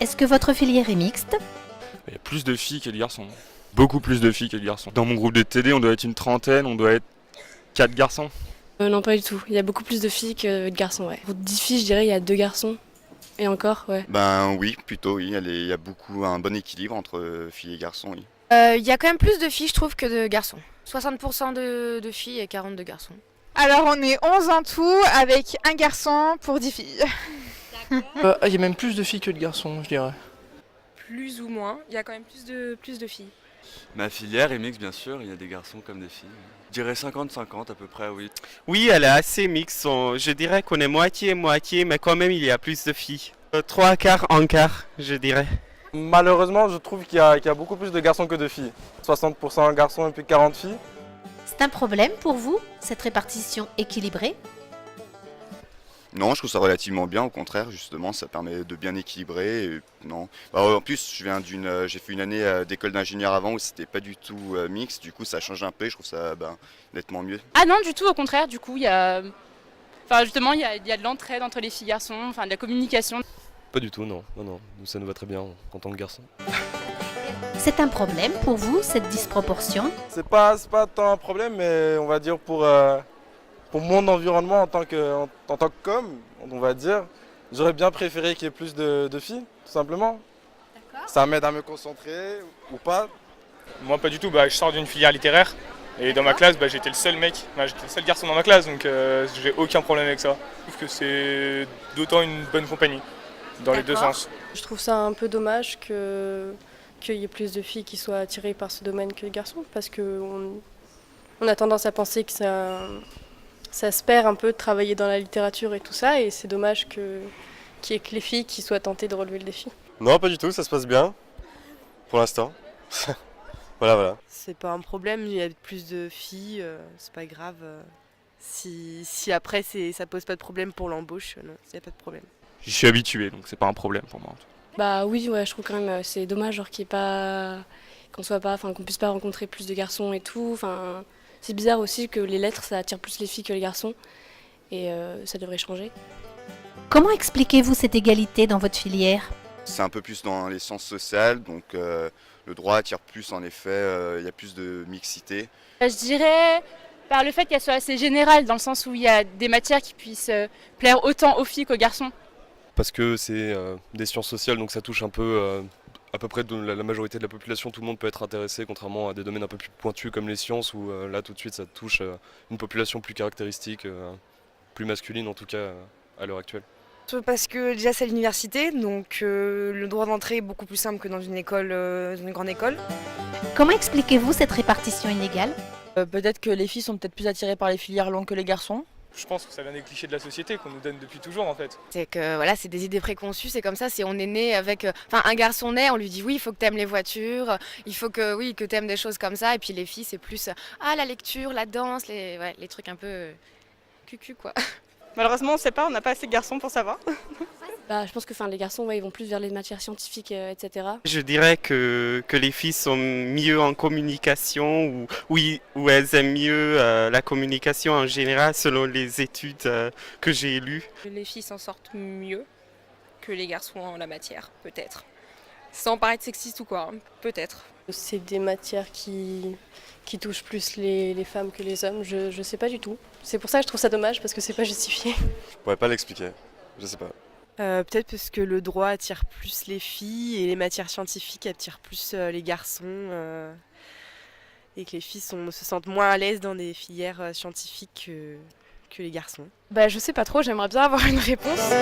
Est-ce que votre filière est mixte? Il y a plus de filles que de garçons. Beaucoup plus de filles que de garçons. Dans mon groupe de TD, on doit être une trentaine, on doit être 4 garçons. Non, pas du tout. Il y a beaucoup plus de filles que de garçons, ouais. Pour 10 filles, je dirais, il y a 2 garçons. Et encore, ouais. Ben oui, plutôt oui. Il y a un bon équilibre entre filles et garçons, oui. Il y a quand même plus de filles, je trouve, que de garçons. 60% de filles et 40 de garçons. Alors on est 11 en tout avec un garçon pour 10 filles. Il y a même plus de filles que de garçons, je dirais. Plus ou moins, il y a quand même plus de filles. Ma filière est mixte bien sûr, il y a des garçons comme des filles. Je dirais 50-50 à peu près, oui. Oui, elle est assez mixte. Je dirais qu'on est moitié-moitié, mais quand même il y a plus de filles. 3 quarts, un quart, je dirais. Malheureusement, je trouve qu'il y a beaucoup plus de garçons que de filles. 60% garçons et puis 40 filles. C'est un problème pour vous, cette répartition équilibrée? Non, je trouve ça relativement bien, au contraire, justement, ça permet de bien équilibrer. Et non. En plus, j'ai fait une année d'école d'ingénieur avant où c'était pas du tout mixte, du coup ça change un peu et je trouve ça nettement mieux. Ah non, du tout, au contraire, du coup, il y a de l'entraide entre les filles et garçons, enfin de la communication. Pas du tout, non. Non, nous ça nous va très bien en tant que garçon. C'est un problème pour vous, cette disproportion? C'est pas tant un problème, mais on va dire pour mon environnement en tant qu'homme, on va dire, j'aurais bien préféré qu'il y ait plus de filles, tout simplement. Ça m'aide à me concentrer ou pas. Moi pas du tout, je sors d'une filière littéraire et dans ma classe j'étais le seul j'étais le seul garçon dans ma classe donc j'ai aucun problème avec ça. Je trouve que c'est d'autant une bonne compagnie dans les deux sens. Je trouve ça un peu dommage qu'il y ait plus de filles qui soient attirées par ce domaine que de garçons, parce qu'on a tendance à penser que ça se perd un peu de travailler dans la littérature et tout ça, et c'est dommage qu'il y ait que les filles qui soient tentées de relever le défi. Non, pas du tout, ça se passe bien, pour l'instant. Voilà. C'est pas un problème, il y a plus de filles, c'est pas grave. Si après ça pose pas de problème pour l'embauche, non, il n'y a pas de problème. J'y suis habitué donc c'est pas un problème pour moi. Bah oui, ouais, je trouve quand même c'est dommage qu'il y ait pas qu'on puisse pas rencontrer plus de garçons et tout. Enfin, c'est bizarre aussi que les lettres ça attire plus les filles que les garçons et ça devrait changer. Comment expliquez-vous cette égalité dans votre filière? C'est un peu plus dans les sciences sociales, donc le droit attire plus en effet, il y a plus de mixité. Je dirais par le fait qu'elle soit assez générale, dans le sens où il y a des matières qui puissent plaire autant aux filles qu'aux garçons. Parce que c'est des sciences sociales, donc ça touche un peu à peu près de la majorité de la population. Tout le monde peut être intéressé, contrairement à des domaines un peu plus pointus comme les sciences, où là tout de suite ça touche une population plus caractéristique, plus masculine en tout cas à l'heure actuelle. Parce que déjà c'est l'université, donc le droit d'entrée est beaucoup plus simple que dans une école, dans une grande école. Comment expliquez-vous cette répartition inégale? Peut-être que les filles sont peut-être plus attirées par les filières longues que les garçons. Je pense que ça vient des clichés de la société qu'on nous donne depuis toujours en fait. C'est que voilà, c'est des idées préconçues, c'est comme ça, on est né avec un garçon naît, on lui dit oui, il faut que t'aimes les voitures, il faut que t'aimes des choses comme ça, et puis les filles c'est plus la lecture, la danse, les trucs un peu cucu quoi. Malheureusement, on sait pas, on n'a pas assez de garçons pour savoir. Je pense que les garçons ils vont plus vers les matières scientifiques, etc. Je dirais que les filles sont mieux en communication ou elles aiment mieux la communication en général selon les études que j'ai lues. Les filles s'en sortent mieux que les garçons en la matière, peut-être. Sans paraître sexiste ou quoi, peut-être. C'est des matières qui touchent plus les femmes que les hommes, je sais pas du tout. C'est pour ça que je trouve ça dommage, parce que c'est pas justifié. Je pourrais pas l'expliquer, je sais pas. Peut-être parce que le droit attire plus les filles et les matières scientifiques attirent plus les garçons et que les filles se sentent moins à l'aise dans des filières scientifiques que les garçons. Je sais pas trop, j'aimerais bien avoir une réponse.